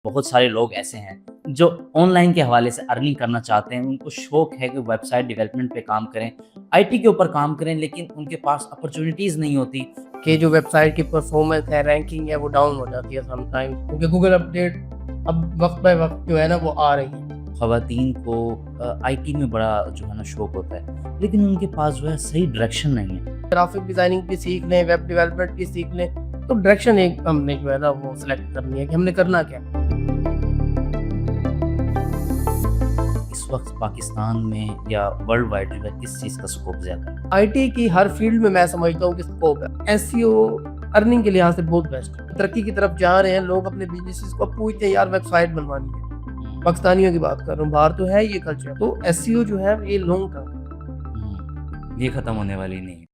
बहुत सारे लोग ऐसे हैं जो ऑनलाइन के हवाले से अर्निंग करना चाहते हैं। उनको शौक है कि वेबसाइट डेवलपमेंट पे काम करें, आईटी के ऊपर काम करें, लेकिन उनके पास अपॉर्चुनिटीज़ नहीं होती। कि जो वेबसाइट की परफॉर्मेंस है, रैंकिंग है, वो डाउन हो जाती है समटाइम्स, क्योंकि गूगल अपडेट अब वक्त बाय वक्त जो है ना वो आ रही है। ख़वातीन को आईटी में बड़ा जो है ना शौक होता है, लेकिन उनके पास जो है सही डायरेक्शन नहीं है। ग्राफिक डिजाइनिंग भी सीख लें, वेब डेवलपमेंट भी सीख लें, तो डायरेक्शन एक हमने जो है ना वो सिलेक्ट करनी है कि हमने करना क्या है। इस वक्त पाकिस्तान में या वर्ल्ड वाइड जो है किस चीज़ का स्कोप ज़्यादा है? आईटी की हर फील्ड में मैं समझता हूँ कि स्कोप है। एसईओ अर्निंग के लिहाज से बहुत बेस्ट है। तरक्की की तरफ जा रहे हैं लोग, अपने बिजनेसेस को पूछते हैं यार वेबसाइट बनवानी है। पाकिस्तानियों की बात कर रहा हूँ, बाहर तो है ये कल्चर, तो एसईओ जो है ये लॉन्ग टर्म ये ख़त्म होने वाली नहीं है।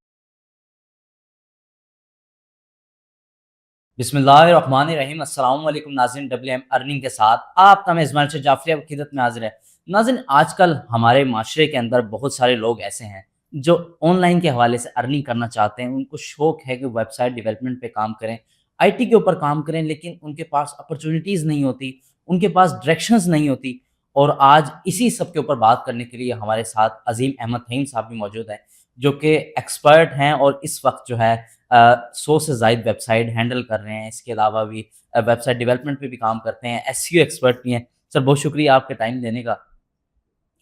बिस्मिल्लाहिर्रहमानिर्रहीम। अस्सलाम वालेकुम नाज़रीन, WM अर्निंग के साथ आपका मेज़बान से जाफ़री अब खिदमत में हाज़िर है। नाज़रीन, आजकल हमारे माशरे के अंदर बहुत सारे लोग ऐसे हैं जो ऑनलाइन के हवाले से अर्निंग करना चाहते हैं। उनको शौक है कि वेबसाइट डेवलपमेंट पे काम करें, आईटी के ऊपर काम करें, लेकिन उनके पास अपॉर्चुनिटीज़ नहीं होती, उनके पास डायरेक्शंस नहीं होती। और आज इसी सब के ऊपर बात करने के लिए हमारे साथ अज़ीम अहमद फ़हीम साहब भी मौजूद हैं, जो कि एक्सपर्ट हैं और इस वक्त जो है 100 से ज़ायद वेबसाइट हैंडल कर रहे हैं। इसके अलावा भी वेबसाइट डेवलपमेंट पे भी काम करते हैं, एसईओ एक्सपर्ट भी हैं। सर, बहुत शुक्रिया आपके टाइम देने का।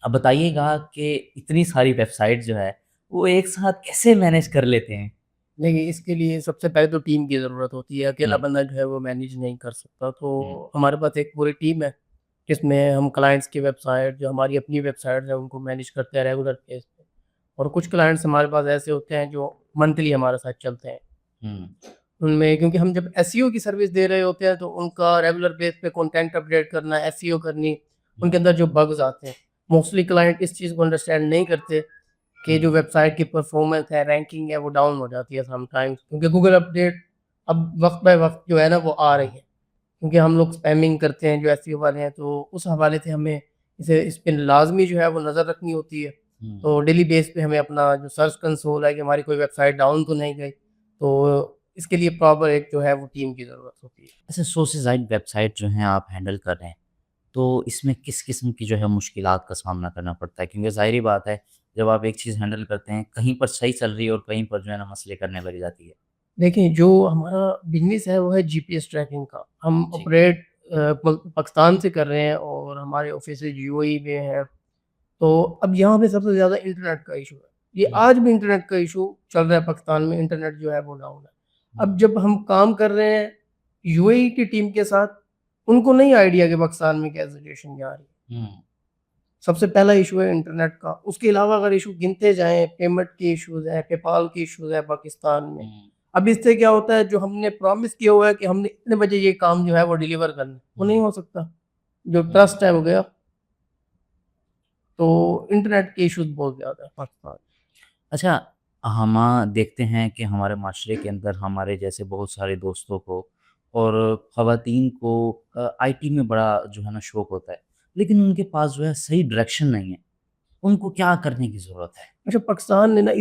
अब बताइएगा कि इतनी सारी वेबसाइट जो है, वो एक साथ कैसे मैनेज कर लेते हैं? देखिए, इसके लिए सबसे पहले तो टीम की ज़रूरत होती है। अकेला हुँ, बंदा जो है वो मैनेज नहीं कर सकता। हुँ, तो हमारे पास एक पूरी टीम है, जिसमें हम क्लाइंट्स की वेबसाइट, जो हमारी अपनी वेबसाइट्स हैं, उनको मैनेज करते हैं रेगुलर बेस पे। और कुछ क्लाइंट्स हमारे पास ऐसे होते हैं जो मंथली हमारे साथ चलते हैं। हुँ, उनमें क्योंकि हम जब एसईओ की सर्विस दे रहे होते हैं, तो उनका रेगुलर बेस पे कंटेंट अपडेट करना, एसईओ करनी, हुँ, उनके अंदर जो बग्स आते हैं, मोस्टली क्लाइंट इस चीज़ को अंडरस्टैंड नहीं करते कि जो हुँ, वेबसाइट की परफॉर्मेंस है, रैंकिंग है, वो डाउन हो जाती है समटाइम्स, क्योंकि गूगल अपडेट अब वक्त बाय वक्त जो है ना वो आ रही है। क्योंकि हम लोग स्पैमिंग करते हैं जो एसईओ वाले हैं, तो उस हवाले से हमें इस पे लाजमी जो है वो नज़र रखनी होती है। हुँ। तो डेली बेस पे हमें अपना जो सर्च कंसोल है कि हमारी कोई वेबसाइट डाउन तो नहीं गई, तो इसके लिए प्रॉपर एक जो है वो टीम की ज़रूरत होती है। अच्छा, 100 से ज़ायद वेबसाइट जो हैं आप हैंडल कर रहे हैं, तो इसमें किस किस्म की जो है मुश्किलात का सामना करना पड़ता है? क्योंकि ज़ाहिर-सी बात है, जब आप एक चीज़ हैंडल करते हैं, कहीं पर सही चल रही है और कहीं पर जो है ना मसले करने लग जाती है। देखिए, जो हमारा बिज़नेस है वो है जीपीएस ट्रैकिंग का। हम जी। ऑपरेट पाकिस्तान से कर रहे हैं और हमारे ऑफिसेज़ यूएई में हैं। तो अब यहाँ पे सबसे ज़्यादा इंटरनेट का इशू है। ये हुँ, आज भी इंटरनेट का इशू चल रहा है पाकिस्तान में, इंटरनेट जो है वो डाउन है। हुँ, अब जब हम काम कर रहे हैं यूएई की टीम के साथ, उनको नहीं आइडिया कि पाकिस्तान में क्या सिचुएशन जा रही है। हुँ, सबसे पहला इशू है इंटरनेट का। उसके अलावा अगर इशू गिनते जाएँ, पेमेंट के इश्यूज़ हैं, पेपाल के इश्यूज़ हैं पाकिस्तान में। हुँ, अब इससे क्या होता है, जो हमने प्रॉमिस किया हुआ है कि हमने इतने बजे ये काम जो है वो डिलीवर करना है, वो नहीं हुँ, हो सकता। जो हुँ। ट्रस्ट है वो गया। तो इंटरनेट के इश्यूज़ बहुत ज़्यादा है पाकिस्तान। अच्छा, हम देखते हैं कि हमारे माशरे के अंदर हमारे जैसे बहुत सारे दोस्तों को और ख़वातीन को आईटी में बड़ा जो है ना शौक होता है, लेकिन उनके पास जो है सही डायरेक्शन नहीं है। उनको क्या करने की ज़रूरत है? अच्छा, पाकिस्तान ने ना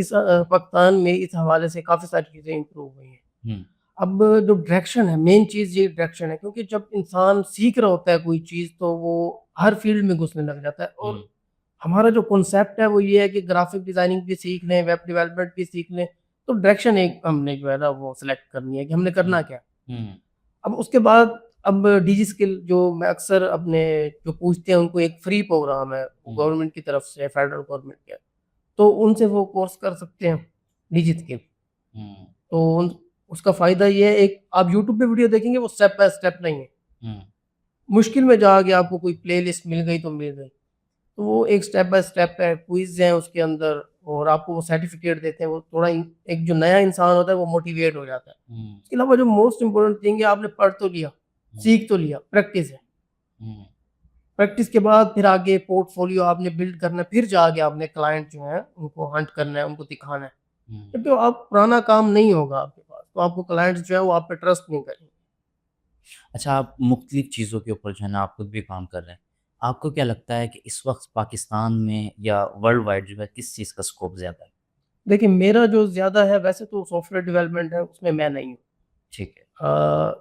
पाकिस्तान में इस हवाले से काफ़ी सारी चीज़ें इम्प्रूव हुई हैं। हुँ, अब जो डायरेक्शन है, मेन चीज़ ये डायरेक्शन है, क्योंकि जब इंसान सीख रहा होता है कोई चीज़, तो वो हर फील्ड में घुसने लग जाता है। हुँ, और हमारा जो कॉन्सेप्ट है वो ये है कि ग्राफिक डिज़ाइनिंग भी सीख लें, वेब डेवलपमेंट भी सीख लें, तो डायरेक्शन एक हमने जो है ना वो सिलेक्ट करनी है कि हमने हुँ, करना क्या है। हुँ, अब उसके बाद अब डिजी स्किल जो मैं अक्सर अपने जो पूछते हैं उनको, एक फ्री प्रोग्राम है हुँ, गवर्नमेंट की तरफ से, फेडरल गवर्नमेंट के, तो उनसे वो कोर्स कर सकते हैं डिजी स्किल। हुँ, तो उसका फ़ायदा ये है, एक आप यूट्यूब पे वीडियो देखेंगे वो स्टेप बाय स्टेप नहीं है। हुँ, मुश्किल में जाके आपको कोई प्लेलिस्ट मिल गई तो मिल गई। तो वो एक स्टेप बाय स्टेप है, क्विज़ हैं उसके अंदर, और आपको वो सर्टिफ़िकेट देते हैं। वो थोड़ा एक जो नया इंसान होता है वो मोटिवेट हो जाता है। हुँ, इसके अलावा जो मोस्ट इम्पोर्टेंट थिंग है, आपने पढ़ तो लिया, हुँ, सीख तो लिया, प्रैक्टिस है। हुँ, प्रैक्टिस के बाद फिर आगे पोर्टफोलियो आपने बिल्ड करना है, फिर जाके आपने क्लाइंट जो है उनको हंट करना है, उनको दिखाना है। हुँ। जब तो आप पुराना काम नहीं होगा आपके पास, तो आपको क्लाइंट्स जो है वो आप पे ट्रस्ट नहीं करेंगे। अच्छा, आप मुख्तलिफ़ चीज़ों के ऊपर जो है ना आप खुद भी काम कर रहे हैं। आपको क्या लगता है कि इस वक़्त पाकिस्तान में या वर्ल्ड वाइड जो है किस चीज़ का स्कोप ज़्यादा है? देखिए, मेरा जो ज़्यादा है वैसे तो सॉफ्टवेयर डेवलपमेंट है, उसमें मैं नहीं हूँ। ठीक है।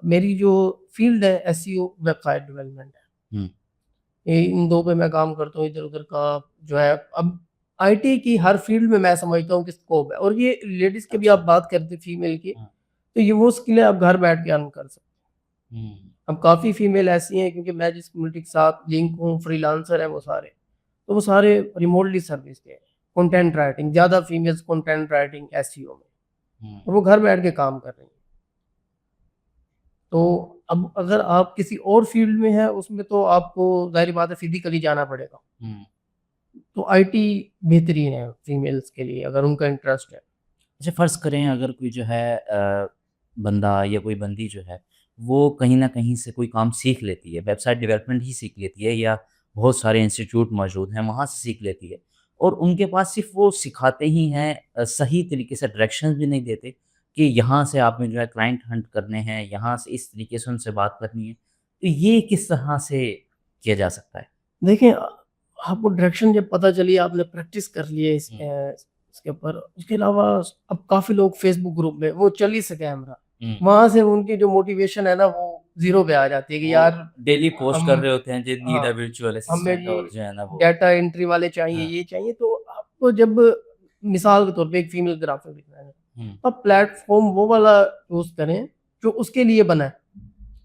मेरी जो फील्ड है एसईओ वेबसाइट डेवलपमेंट है। हम्म, इन दो पे मैं काम करता हूँ। इधर उधर का जो है, अब आईटी की हर फील्ड में मैं समझता हूँ कि स्कोप है। और ये लेडीज के भी आप अच्छा। बात करते फीमेल की, हाँ, तो ये वो स्किल है आप घर बैठ के अर्न कर सकते हैं। हम्म, अब काफ़ी फीमेल ऐसी हैं, क्योंकि मैं जिस कम्युनिटी के साथ लिंक हूँ, फ्रीलांसर है वो सारे, तो वो सारे रिमोटली सर्विस के हैं। कंटेंट राइटिंग, ज़्यादा फीमेल्स कंटेंट राइटिंग एसईओ में, हम्म, तो वो घर बैठ के काम कर रही हैं। तो अब अगर आप किसी और फील्ड में हैं, उसमें तो आपको ज़ाहिर बात है फिज़िकली जाना पड़ेगा। हम्म। तो आईटी बेहतरीन है फीमेल्स के लिए अगर उनका इंटरेस्ट है। अच्छा, फ़र्ज़ करें अगर कोई जो है बंदा या कोई बंदी जो है, वो कहीं न कहीं से कोई काम सीख लेती है, वेबसाइट डेवलपमेंट ही सीख लेती है या बहुत सारे इंस्टीट्यूट मौजूद हैं, वहाँ से सीख लेती है और उनके पास सिर्फ़ वो सिखाते ही हैं सही तरीके से डायरेक्शंस भी नहीं देते कि यहाँ से आपने जो है क्लाइंट हंट करने हैं, यहाँ से इस तरीके से उनसे बात करनी है। तो ये किस तरह से किया जा सकता है? देखिए, आपको डायरेक्शन जब पता चली, आपने प्रैक्टिस कर ली है हुँ, इसके ऊपर, उसके अलावा अब काफ़ी लोग फेसबुक ग्रुप में वो चल ही से कैमरा, हुँ। वहाँ से उनकी जो मोटिवेशन है ना वो ज़ीरो पे आ जाती है कि वो यार डेली पोस्ट कर हम रहे होते हैं जी, नीड हाँ, अ वर्चुअल हमें असिस्टेंट जी और जो है ना वो डाटा एंट्री वाले चाहिए, हाँ, ये चाहिए। तो आपको जब मिसाल के तौर पे एक फीमेल ग्राफर दिखना है, हुँ, तो आप प्लेटफ़ॉर्म वो वाला चूज़ करें जो उसके लिए बना है।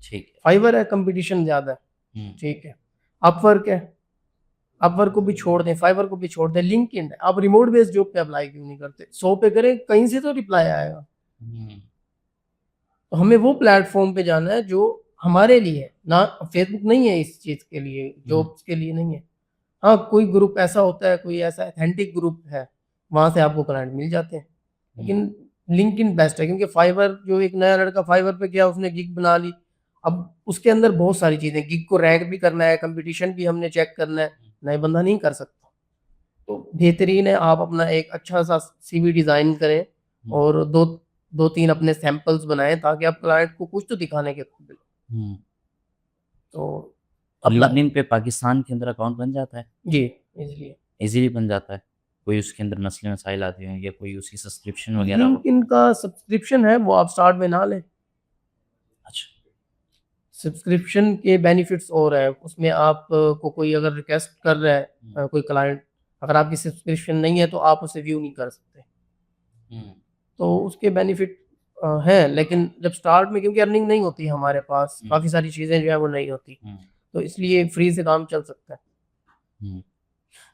ठीक है। फाइवर है, कंपटीशन ज़्यादा है, हुँ, ठीक है। अपवर्क है, अपवर्क को भी छोड़ दें, फाइवर को भी छोड़ दें, लिंक्डइन है। आप रिमोट बेस्ड जॉब पे अप्लाई क्यों नहीं करते? 100 पे करें, कहीं से तो रिप्लाई आएगा। हुँ, तो हमें वो प्लेटफ़ॉर्म पे जाना है जो हमारे लिए है, ना फेसबुक नहीं है इस चीज़ के लिए, हुँ, जॉब्स के लिए नहीं है। हाँ, कोई ग्रुप ऐसा होता है, कोई ऐसा ऑथेंटिक ग्रुप है, वहाँ से आपको क्लाइंट मिल जाते हैं। हुँ, लेकिन लिंक्डइन बेस्ट है, क्योंकि फाइवर जो एक नया लड़का फाइवर पे गया, उसने गिग बना ली। अब उसके अंदर बहुत सारी चीज़ें, गिग को रैंक भी करना है, कंपटीशन भी हमने चेक करना है, नए बंदा नहीं कर सकता। तो बेहतरीन है आप अपना एक अच्छा-सा सीवी डिज़ाइन करें हुँ, और 2-3 अपने सैंपल्स बनाएँ, ताकि आप क्लाइंट को कुछ तो दिखाने के काबिल हो। हुँ। तो तो अप्लाई लिंक्डइन पे पाकिस्तान के अंदर अकाउंट बन जाता है? जी, ईज़िली। ईज़िली बन जाता है? कोई उसके अंदर मसले-मसाइल आते हैं या कोई उसकी सब्सक्रिप्शन वगैरह हो? लिंक्डइन का सब्सक्रिप्शन है, वो आप स्टार्ट में ना लें। अच्छा। सब्सक्रिप्शन के बेनिफिट्स और हैं, उसमें आप को कोई अगर रिक्वेस्ट कर रहा है हुँ, कोई क्लाइंट, अगर आपकी सब्सक्रिप्शन नहीं है तो आप उसे व्यू नहीं कर सकते। हुँ, तो उसके बेनिफिट हैं, लेकिन जब स्टार्ट में, क्योंकि अर्निंग नहीं होती है हमारे पास, हुँ, काफ़ी सारी चीज़ें जो है वो नहीं होती, हुँ, तो इसलिए फ्री से काम चल सकता है। हुँ।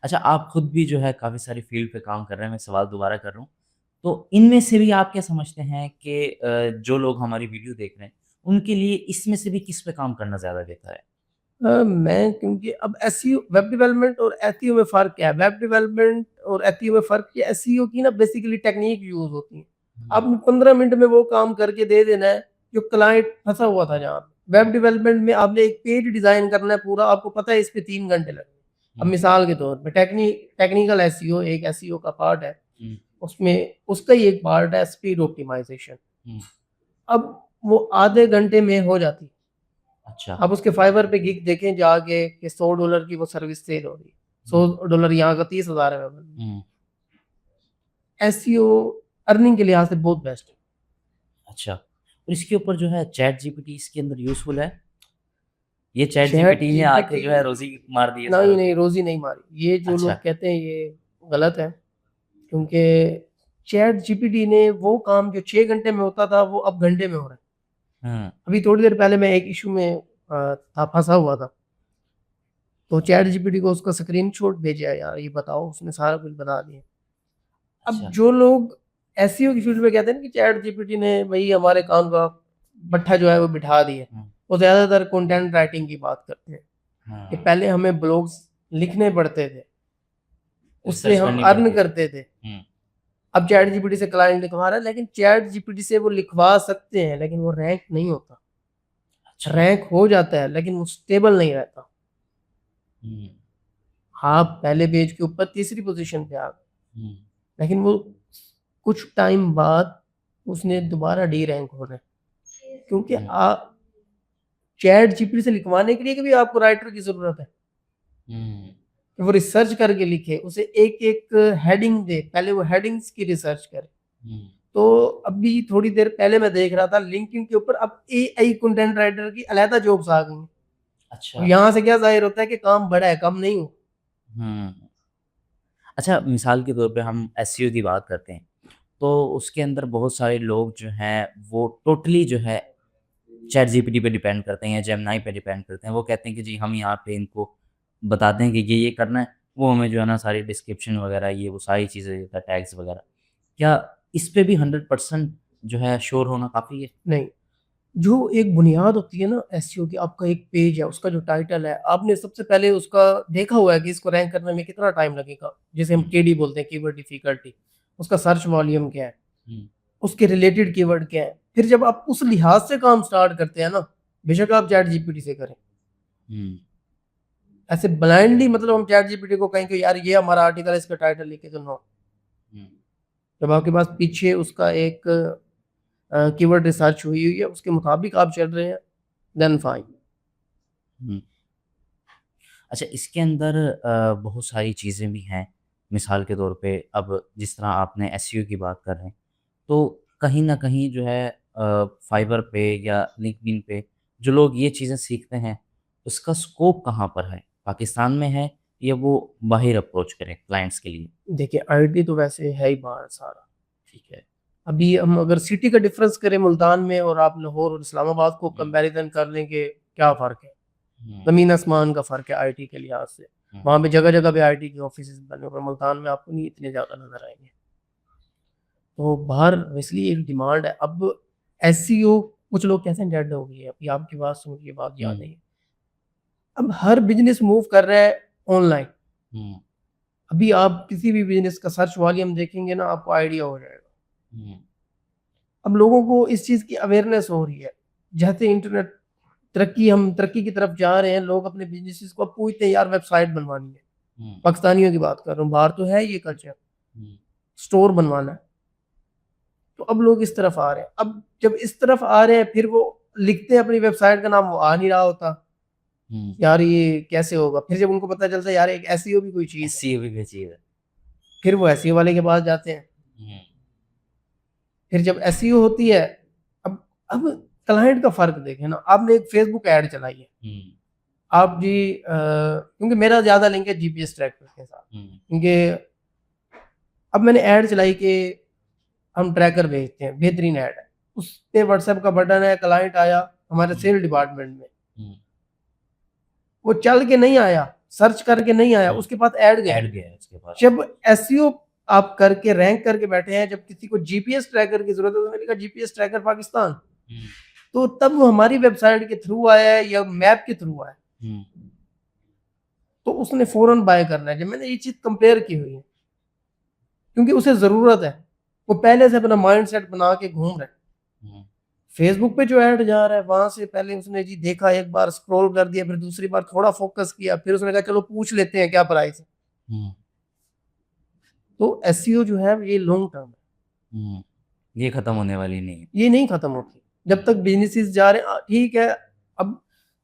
अच्छा, आप खुद भी जो है काफ़ी सारी फ़ील्ड पे काम कर रहे हैं, मैं सवाल दोबारा कर रहा हूँ। तो इनमें से भी आप क्या समझते हैं कि जो लोग हमारी वीडियो देख रहे हैं, उनके लिए इसमें से भी किस पे काम करना ज़्यादा बेहतर है? मैं, क्योंकि अब एसईओ, वेब डेवलपमेंट और एसईओ में फ़र्क क्या है? वेब डेवलपमेंट और एसईओ में फ़र्क क्या है? एसईओ की ना बेसिकली टेक्नीक यूज़ होती है। हुँ, आपने 15 मिनट में वो काम करके दे देना है जो क्लाइंट फँसा हुआ था जहाँ पे। वेब डेवलपमेंट में आपने एक पेज डिज़ाइन करना है पूरा, आपको पता है इस पे 3 घंटे लगेंगे। अब हुँ, मिसाल के तौर पे टेक्निकल एसईओ एक एसईओ का पार्ट है, हुँ, उसमें उसका ही एक पार्ट है स्पीड ऑप्टिमाइज़ेशन। हुँ। अब वो आधे घंटे में हो जाती है। अच्छा। आप उसके फाइवर पे गिग देखें जाके कि $100 की वो सर्विस सेल हो रही है। हुँ, $100 यहाँ का 30,000 है। हुँ। एसईओ अर्निंग के लिहाज से बहुत बेस्ट है। अच्छा, और इसके ऊपर जो है चैट जीपीटी इसके अंदर यूज़फुल है? ये चैट चैट जीपीटी ने आके जीपीटी जो है रोज़ी मार दी है नहीं, सारों नहीं, की। रोज़ी नहीं मारी। ये जो अच्छा। लोग कहते हैं ये गलत है, क्योंकि चैट जीपीटी ने वो काम जो 6 घंटे में होता था वो अब घंटे में हो रहा है। हुँ, अभी थोड़ी देर पहले मैं एक इश्यू में था, फँसा हुआ था। तो चैट जीपीटी को उसका स्क्रीनशॉट भेजा यार, ये बताओ, उसने सारा कुछ बता दिया। अब अच्छा। जो लोग एसईओ की फील्ड में कहते हैं ना कि चैट जीपीटी ने भई हमारे काम का भट्ठा जो है वो बिठा दिया, हुँ, वो ज़्यादातर कंटेंट राइटिंग की बात करते हैं कि हाँ, पहले हमें ब्लॉग्स लिखने पड़ते थे, उससे रिसर्च हम करनी अर्न पड़ती थी। करते थे। हुँ, अब चैट जीपीटी से क्लाइंट लिखवा रहा है, लेकिन चैट जीपीटी से वो लिखवा सकते हैं, लेकिन वो रैंक नहीं होता। अच्छा। रैंक हो जाता है, लेकिन वो स्टेबल नहीं रहता। हुँ, आप पहले पेज के ऊपर तीसरी पोज़ीशन पे आ गए, हुँ, लेकिन वो कुछ टाइम बाद उसने दोबारा डी रैंक होना है। क्योंकि हुँ, चैट जीपीटी से लिखवाने के लिए भी आपको राइटर की ज़रूरत है। हुँ, कि वो रिसर्च करके लिखे, उसे एक-एक हेडिंग दे, पहले वो हेडिंग्स की रिसर्च करे। हुँ, तो अभी थोड़ी देर पहले मैं देख रहा था लिंक्डइन के ऊपर अब एआई कंटेंट राइटर की अलहदा जॉब्स आ गई हैं। अच्छा। यहाँ से क्या जाहिर होता है कि काम बड़ा है, कम नहीं हो। हम्म। अच्छा, मिसाल के तौर पे हम एसईओ की बात करते हैं, तो उसके अंदर बहुत सारे लोग जो हैं वो टोटली जो है चैट जीपीटी पे डिपेंड करते हैं या जेमिनी पे डिपेंड करते हैं। वो कहते हैं कि जी हम यहाँ पे इनको बताते हैं कि ये करना है, वो हमें जो है ना सारी डिस्क्रिप्शन वगैरह ये वो सारी चीज़ें देता है, टैग्स वगैरह। क्या इस पे भी 100% जो है श्योर होना काफ़ी है? नहीं, जो एक बुनियाद होती है ना एसईओ की, आपका एक पेज है, उसका जो टाइटल है, आपने सबसे पहले उसका देखा हुआ है कि इसको रैंक करने में कितना टाइम लगेगा। जैसे हम हुँ, केडी बोलते हैं, कीवर्ड डिफिकल्टी, उसका सर्च वॉल्यूम क्या है, हुँ, उसके रिलेटेड कीवर्ड क्या है। फिर जब आप उस लिहाज से काम स्टार्ट करते हैं ना, बेशक आप चैट जीपीटी से करें। हुँ, ऐसे ब्लाइंडली मतलब हम चैट जीपीटी को कहें कि यार ये हमारा आर्टिकल है, इसका टाइटल लिखे, तो नो। हुँ, जब आपके पास पीछे उसका एक कीवर्ड रिसर्च हुई हुई है, उसके मुताबिक आप चल रहे हैं, देन फाइन। हुँ। अच्छा, इसके अंदर बहुत सारी चीज़ें भी हैं। मिसाल के तौर पे अब जिस तरह आपने एसईओ की बात कर रहे हैं, तो कहीं न कहीं जो है फाइवर पे या लिंक्डइन पे जो लोग ये चीज़ें सीखते हैं, उसका स्कोप कहाँ पर है? पाकिस्तान में है या वो बाहिर अप्रोच करें क्लाइंट्स के लिए? देखिए आईटी तो वैसे है ही बाहर सारा। ठीक है। अभी हम अगर सिटी का डिफरेंस करें मुल्तान में और आप लाहौर और इस्लामाबाद को हुँ, कंपैरिजन कर लें कि क्या फ़र्क है। हुँ, ज़मीन आसमान का फ़र्क है आईटी के लिहाज से। हुँ, वहाँ पे जगह-जगह पे आईटी के ऑफिसेज़ बने हुए हैं, मुल्तान में आपको नहीं इतने ज़्यादा नज़र आएँगे। तो बाहर इसलिए एक डिमांड है। अब एसईओ कुछ लोग कहते हैं डेड हो गई है, अभी आपकी बात सुन के ये बात याद हुँ, आई। अब हर बिज़नेस मूव कर रहा है ऑनलाइन। हुँ, अभी आप किसी भी बिज़नेस का सर्च वॉल्यूम देखेंगे ना, आपको आइडिया हो जाएगा। हुँ, अब लोगों को इस चीज़ की अवेयरनेस हो रही है। जैसे इंटरनेट हम तरक्की की तरफ जा रहे हैं, लोग अपने बिज़नेसेस को अब पूछते हैं यार वेबसाइट बनवानी है। हुँ, पाकिस्तानियों की बात कर रहा हूँ, बाहर तो है ये कल्चर, हुँ, स्टोर बनवाना है। तो अब लोग इस तरफ आ रहे हैं। अब जब इस तरफ आ रहे हैं, फिर वो लिखते हैं अपनी वेबसाइट का नाम, वो आ नहीं रहा होता। हुँ। यार ये कैसे होगा? फिर जब उनको पता चलता है यार एक एसईओ भी कोई चीज़ है, एसईओ भी कोई चीज़ है। फिर वो एसईओ वाले के पास जाते हैं। हुँ, फिर जब एसईओ होती है, अब अब क्लाइंट का फ़र्क देखें ना, आपने एक फेसबुक ऐड चलाई है। हुँ, आप जी क्योंकि मेरा ज़्यादा लिंक है जीपीएस ट्रैकर के साथ, हुँ, क्योंकि अब मैंने ऐड चलाई कि हम ट्रैकर भेजते हैं, बेहतरीन ऐड है। उस पे व्हाट्सएप का बटन है, क्लाइंट आया हमारे हुँ, सेल डिपार्टमेंट में, हुँ, वो चल के नहीं आया, सर्च करके नहीं आया, हुँ। उसके पास ऐड गया। ऐड गया है उसके पास। जब एसईओ आप करके रैंक करके बैठे हैं, जब किसी को जीपीएस ट्रैकर की ज़रूरत है, तो मैंने लिखा जीपीएस ट्रैकर पाकिस्तान, हुँ, तो तब वो हमारी वेबसाइट के थ्रू आया है या मैप के थ्रू आया है, हुँ, तो उसने फ़ौरन बाय करना है। जब मैंने ये चीज़ कंपेयर की हुई है, क्योंकि उसे ज़रूरत है, वो पहले से अपना माइंडसेट बना के घूम रहा है। हुँ, फेसबुक पे जो ऐड जा रहा है, वहाँ से पहले उसने जी देखा, एक बार स्क्रॉल कर दिया, फिर दूसरी बार थोड़ा फ़ोकस किया, फिर उसने कहा चलो पूछ लेते हैं क्या प्राइस है। हुँ, तो एसईओ जो है ये लॉन्ग टर्म है, हुँ। ये खत्म होने वाली नहीं है। ये नहीं खत्म होती। जब तक बिज़नेसेस जा रहे हैं ठीक है, अब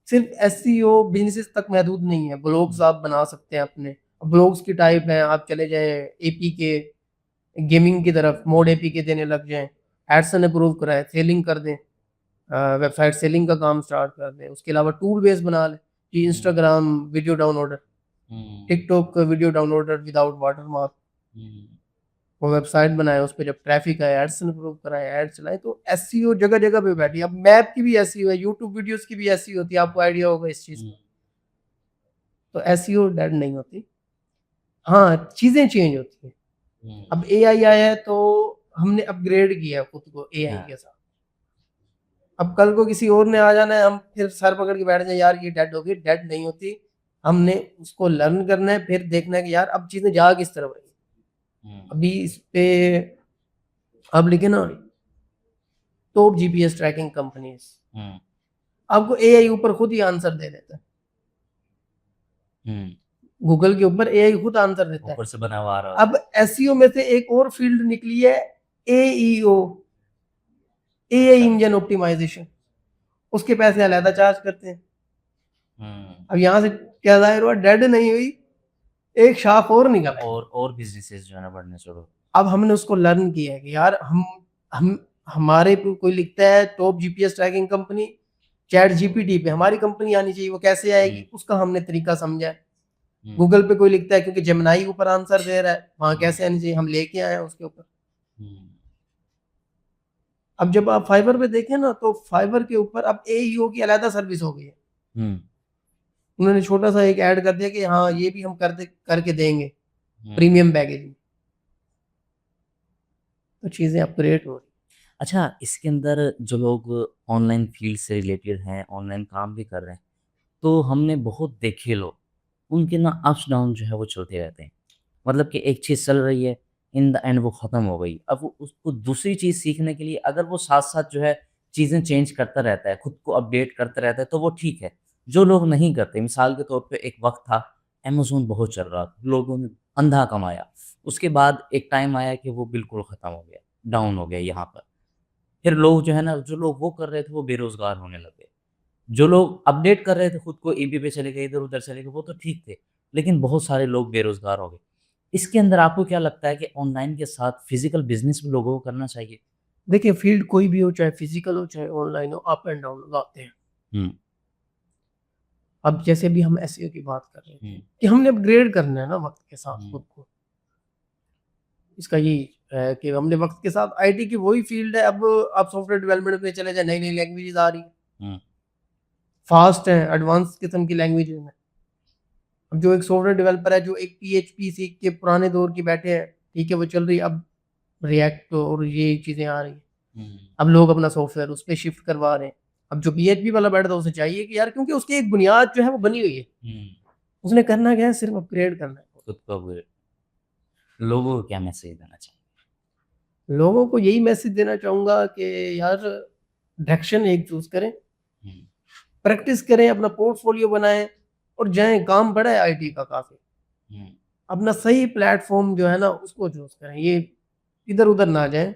सिर्फ़ एसईओ बिज़नेसेस तक महदूद नहीं है, ब्लॉग्स आप बना सकते हैं अपने। ब्लॉग्स की टाइप हैं, आप चले जाएँ एपीके, गेमिंग की तरफ, मोड एपीके देने लग जाएँ, एडसन अप्रूव कराएँ, सेलिंग कर दें। वेबसाइट सेलिंग का काम स्टार्ट कर दें। उसके अलावा टूल बेस बना लें कि हुँ, इंस्टाग्राम वीडियो डाउनलोडर, हुँ, TikTok video downloader without watermark, हुँ, वो वेबसाइट बनाएँ, उस पे जब ट्रैफिक आए एड्स अप्रूव कराएँ, ऐड चलाएँ, तो एसईओ जगह-जगह पे बैठी है। अब मैप की भी एसईओ है, यूट्यूब वीडियोज़ की भी एसईओ होती है, आपको आइडिया होगा इस चीज़ हुँ, का। तो एसईओ डेड नहीं होती। हाँ, चीज़ें चेंज होती हैं। हुँ। अब एआई आया है तो हमने अपग्रेड किया है खुद को एआई हाँ, के साथ। अब कल को किसी और ने आ जाना है, हम फिर सर पकड़ के बैठ जाए यार ये डेड हो गई, डेड नहीं होती। हमने उसको लर्न करना है, फिर देखना है कि यार अब चीज़ें जा किस तरफ रही। हुँ, अभी इस पे आप लिखे ना टॉप जीपीएस ट्रैकिंग कंपनीज़, हुँ, आपको एआई ऊपर खुद ही आंसर दे देता है। हुँ। गूगल के ऊपर एआई खुद आंसर देता है। ऊपर से बना हुआ आ रहा होता अब एसईओ में से एक और फील्ड निकली है एईओ, है। एआई अच्छा। इंजन ऑप्टिमाइजेशन, उसके पैसे अलहदा चार्ज करते हैं। हुँ। अब यहाँ से क्या ज़ाहिर हुआ, डेड नहीं हुई, एक शाख और निकल आई। और बिज़नेसेस जो है ना बढ़ने शुरू। अब हमने उसको लर्न किया है कि यार हम हम हमारे पे कोई लिखता है top GPS tracking company chat GPT पे हमारी कंपनी आनी चाहिए, वो कैसे आएगी उसका हमने तरीका समझा है। गूगल पे कोई लिखता है क्योंकि जेमिनाई ऊपर आंसर दे रहा है, वहां कैसे आनी चाहिए, हम लेके आए हैं उसके ऊपर। अब जब आप फाइबर पे देखें ना, तो फाइबर के ऊपर अब एईओ की अलग सर्विस हो गई है। उन्होंने छोटा सा एक ऐड कर दिया कि हाँ ये भी हम करके देंगे प्रीमियम पैकेज। तो चीजें अपग्रेड हो रही। अच्छा, इसके अंदर जो लोग ऑनलाइन फील्ड से रिलेटेड हैं, ऑनलाइन काम भी कर रहे हैं, तो हमने बहुत देखे लोग, उनके ना अप्स डाउन जो है वो चलते रहते हैं। मतलब कि एक चीज़ चल रही है, इन द एंड वो ख़त्म हो गई। अब वो उसको दूसरी चीज़ सीखने के लिए अगर वो साथ-साथ जो है चीज़ें चेंज करता रहता है, खुद को अपडेट करता रहता है, तो वो ठीक है। जो लोग नहीं करते, मिसाल के तौर पे एक वक़्त था, अमेज़न बहुत चल रहा था, लोगों ने अंधा कमाया। उसके बाद एक टाइम आया कि वो बिल्कुल ख़त्म हो गया, डाउन हो गया यहाँ पर। फिर लोग जो है ना, जो लोग वो कर रहे थे, वो बेरोज़गार होने लग गए। जो लोग अपडेट कर रहे थे खुद को, ईबी पे चले गए, इधर-उधर चले गए, वो तो ठीक थे। लेकिन बहुत सारे लोग बेरोज़गार हो गए। इसके अंदर आपको क्या लगता है कि ऑनलाइन के साथ फिज़िकल बिज़नेस भी लोगों को करना चाहिए? देखिए फील्ड कोई भी हो, चाहे फिजिकल हो चाहे ऑनलाइन हो, अप एंड डाउन आते हैं। हुँ, अब जैसे भी हम एसईओ की बात कर रहे थे हुँ, कि हमने अपग्रेड करना है ना वक्त के साथ हुँ, खुद को। इसका यही है कि हमने वक्त के साथ आईटी की वही फील्ड है। अब आप सॉफ्टवेयर डेवलपमेंट में चले जाए, नई नई लैंग्वेजेस आ रही हैं, हुँ, फास्ट हैं, एडवांस किस्म की लैंग्वेजेस हैं। अब जो एक सॉफ्टवेयर डेवलपर है जो एक पीएचपी सीख के पुराने दौर की बैठे हैं, ठीक है वो चल रही है। अब रिएक्ट और ये चीजें आ रही हैं, हुँ, अब लोग अपना सॉफ्टवेयर उस पर शिफ्ट करवा रहे हैं। अब जो पीएचपी वाला बैठा था उसे चाहिए कि यार, क्योंकि उसकी एक बुनियाद जो है वो बनी हुई है, हुँ, उसने करना क्या है, सिर्फ अपग्रेड करना है। खुद को अपग्रेड लोगों को क्या मैसेज देना चाहिए? लोगों को यही मैसेज देना चाहूंगा कि यार डायरेक्शन एक चूज करें, हुँ, प्रैक्टिस करें, अपना पोर्टफोलियो बनाएं और जाएं। काम बड़ा है आईटी का काफी। हुँ, अपना सही प्लेटफॉर्म जो है ना उसको चूज करें, ये इधर उधर ना जाएं।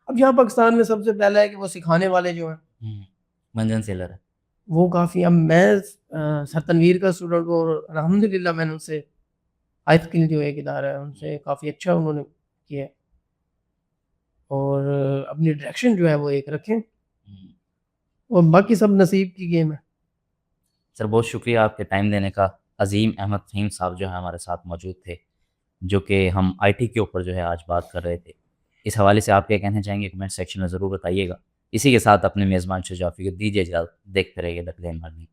अब यहाँ पाकिस्तान में सबसे पहला है कि वो सिखाने वाले जो हैं हुँ, मंजन सेलर है। वो काफ़ी। अब मैं सर तनवीर का स्टूडेंट हूँ और अल्हम्दुलिल्लाह मैंने उनसे हाई स्किल जो एक इदारा है उनसे काफ़ी अच्छा उन्होंने किया है। और अपनी डायरेक्शन जो है वो एक रखें हुँ, और बाकी सब नसीब की गेम है। सर बहुत शुक्रिया आपके टाइम देने का। अज़ीम अहमद फ़हीम साहब जो हैं हमारे साथ मौजूद थे, जो कि हम आईटी के ऊपर जो है आज बात कर रहे थे। इस हवाले से आप क्या कहना चाहेंगे कमेंट सेक्शन में ज़रूर बताइएगा। इसी के साथ अपने मेज़बान शजाफ़ी को दीजिए इजाज़त। देखते रहिए द प्लेन अर्निंग।